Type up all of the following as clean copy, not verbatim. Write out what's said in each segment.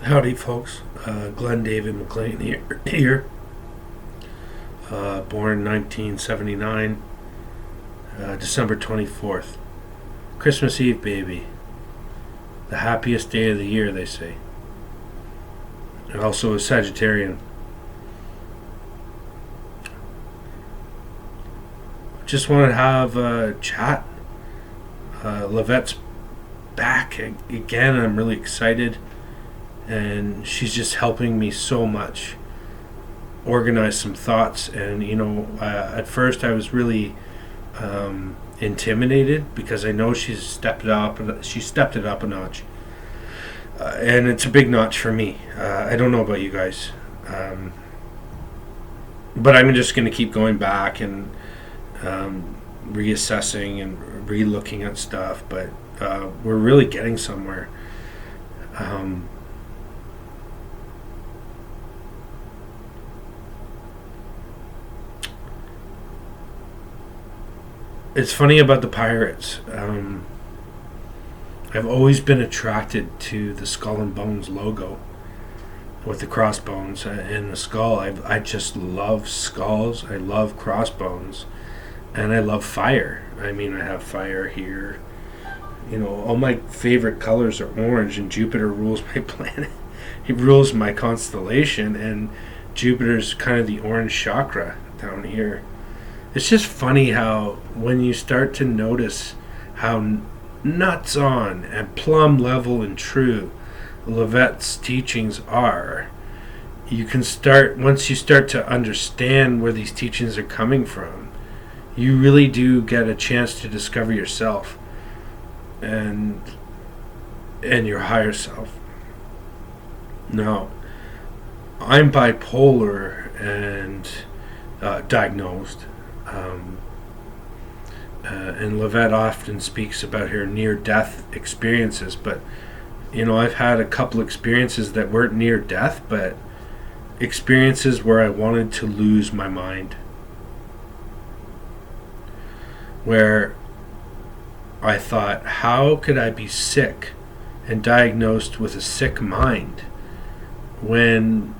Howdy, folks. Glenn David McLean here. Born 1979, December 24th. Christmas Eve, baby. The happiest day of the year, they say. And also a Sagittarian. Just want to have a chat. Levette's back again. I'm really excited. And she's just helping me so much organize some thoughts. And at first I was really intimidated because I know she's stepped it up a notch, and it's a big notch for me. I don't know about you guys, but I'm just going to keep going back and reassessing and re-looking at stuff, but we're really getting somewhere. It's funny about the pirates. I've always been attracted to the Skull and Bones logo with the crossbones and the skull. I just love skulls. I love crossbones, and I love fire. I mean, I have fire here. All my favorite colors are orange, and Jupiter rules my planet. He rules my constellation, and Jupiter's kind of the orange chakra down here. It's just funny how when you start to notice how nuts on and plumb level and true Levette's teachings are, once you start to understand where these teachings are coming from, you really do get a chance to discover yourself and your higher self. Now, I'm bipolar and diagnosed. And Levette often speaks about her near-death experiences, but I've had a couple experiences that weren't near-death, but experiences where I wanted to lose my mind, where I thought, how could I be sick and diagnosed with a sick mind when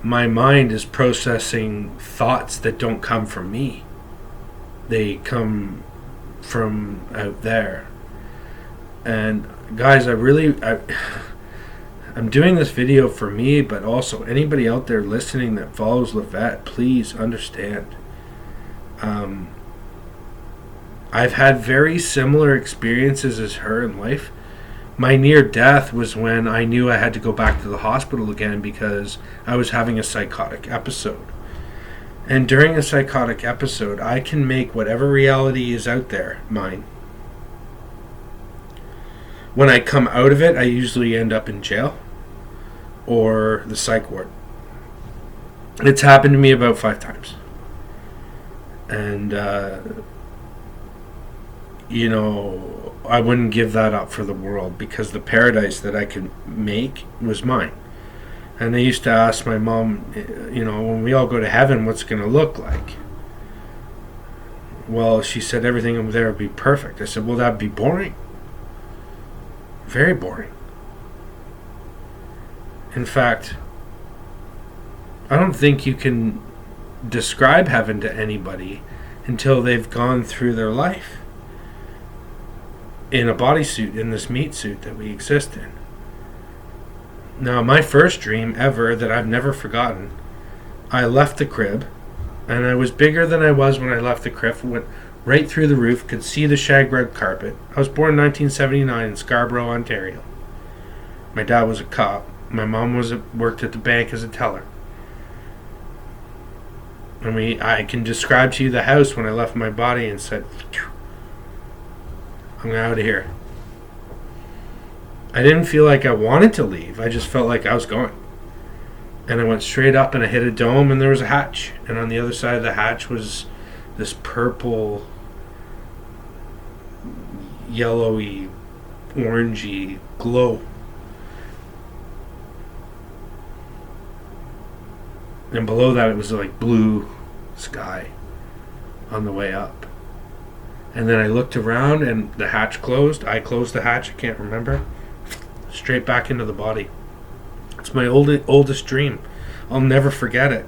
my mind is processing thoughts that don't come from me? They come from out there. And guys, I'm doing this video for me, but also anybody out there listening that follows Levette, please understand. I've had very similar experiences as her in life. My near death was when I knew I had to go back to the hospital again because I was having a psychotic episode. And during a psychotic episode, I can make whatever reality is out there mine. When I come out of it, I usually end up in jail or the psych ward. It's happened to me about 5 times. And, I wouldn't give that up for the world because the paradise that I could make was mine. And I used to ask my mom, when we all go to heaven, what's it going to look like? Well, she said everything over there would be perfect. I said, well, that'd be boring. Very boring. In fact, I don't think you can describe heaven to anybody until they've gone through their life in a bodysuit, in this meat suit that we exist in. Now, my first dream ever that I've never forgotten, I left the crib, and I was bigger than I was when I left the crib, went right through the roof, could see the shag rug carpet. I was born in 1979 in Scarborough, Ontario. My dad was a cop. My mom worked at the bank as a teller. I can describe to you the house when I left my body and said, I'm out of here. I didn't feel like I wanted to leave. I just felt like I was going. And I went straight up and I hit a dome and there was a hatch. And on the other side of the hatch was this purple, yellowy, orangey glow. And below that it was like blue sky on the way up. And then I looked around and the hatch closed. I closed the hatch, I can't remember. straight back into the body. It's my oldest dream. I'll never forget it.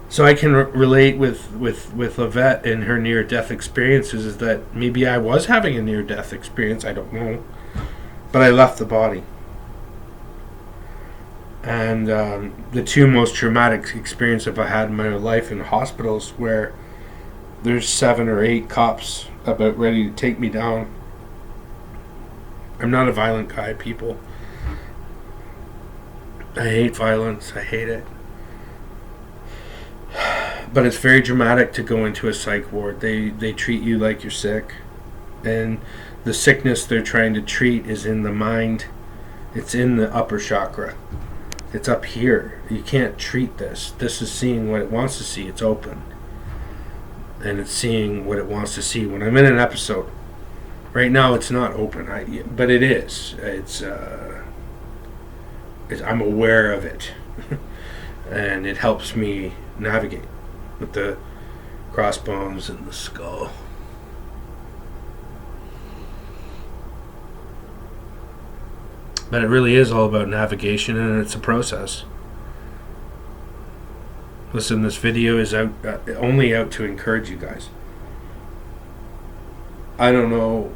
So I can relate with Lavette and her near-death experiences, is that maybe I was having a near-death experience, I don't know, but I left the body. And the two most traumatic experiences I've had in my life in hospitals, where there's 7 or 8 cops about ready to take me down. I'm not a violent guy, people. I hate violence. I hate it. But it's very dramatic to go into a psych ward. They treat you like you're sick. And the sickness they're trying to treat is in the mind. It's in the upper chakra. It's up here. You can't treat this. This is seeing what it wants to see. It's open. And it's seeing what it wants to see. When I'm in an episode, right now it's not open, but it is. I'm aware of it. And it helps me navigate with the crossbones and the skull. But it really is all about navigation, and it's a process. Listen, this video is only out to encourage you guys. I don't know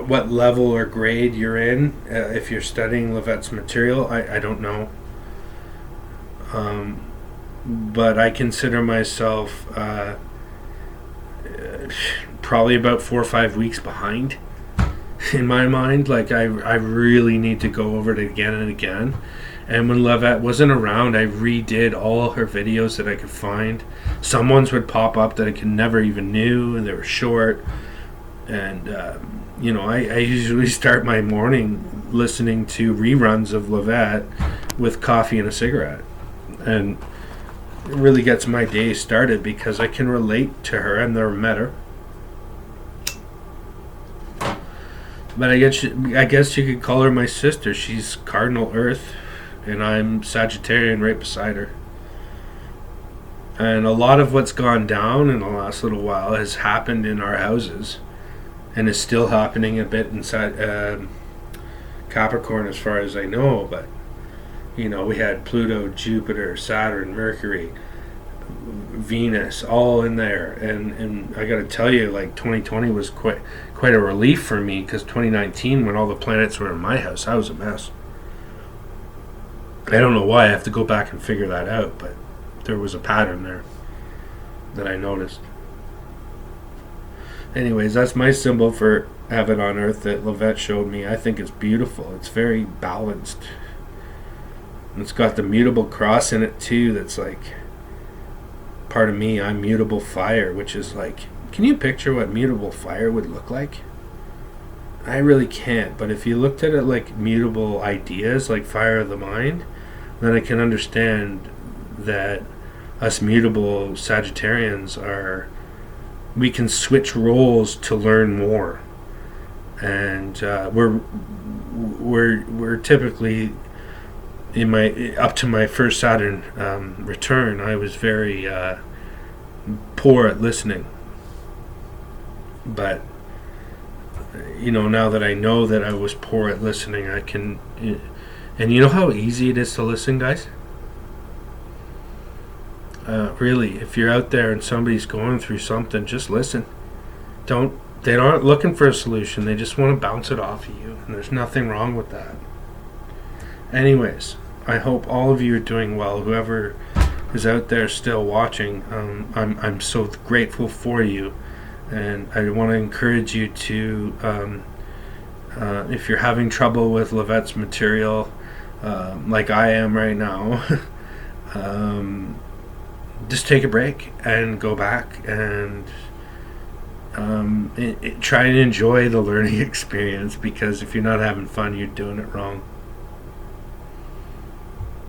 what level or grade you're in, if you're studying Lavette's material. I don't know. But I consider myself probably about 4 or 5 weeks behind in my mind. Like I really need to go over it again and again. And when Lavette wasn't around, I redid all her videos that I could find. Some ones would pop up that I could never even knew, and they were short. And I usually start my morning listening to reruns of Lavette with coffee and a cigarette, and it really gets my day started because I can relate to her. I've never met her, but I guess you could call her my sister. She's Cardinal Earth, and I'm Sagittarian right beside her. And a lot of what's gone down in the last little while has happened in our houses, and is still happening a bit inside Capricorn as far as I know. But we had Pluto, Jupiter, Saturn, Mercury, Venus all in there, and I gotta tell you, like, 2020 was quite a relief for me, because 2019, when all the planets were in my house, I was a mess. I don't know why. I have to go back and figure that out, but there was a pattern there that I noticed. Anyways, that's my symbol for heaven on earth that Lavette showed me. I think it's beautiful. It's very balanced. It's got the mutable cross in it too. That's like part of me. I'm mutable fire, which is like, can you picture what mutable fire would look like? I really can't. But if you looked at it like mutable ideas, like fire of the mind, then I can understand that us mutable Sagittarians we can switch roles to learn more, and we're typically up to my first Saturn return. I was very poor at listening, but now that I know that I was poor at listening, I can. And you know how easy it is to listen, guys? Really, if you're out there and somebody's going through something, just listen. They aren't looking for a solution. They just want to bounce it off of you, and there's nothing wrong with that. Anyways, I hope all of you are doing well. Whoever is out there still watching, I'm so grateful for you, and I want to encourage you to, if you're having trouble with Lavette's material, like I am right now, just take a break and go back and try and enjoy the learning experience, because if you're not having fun, you're doing it wrong.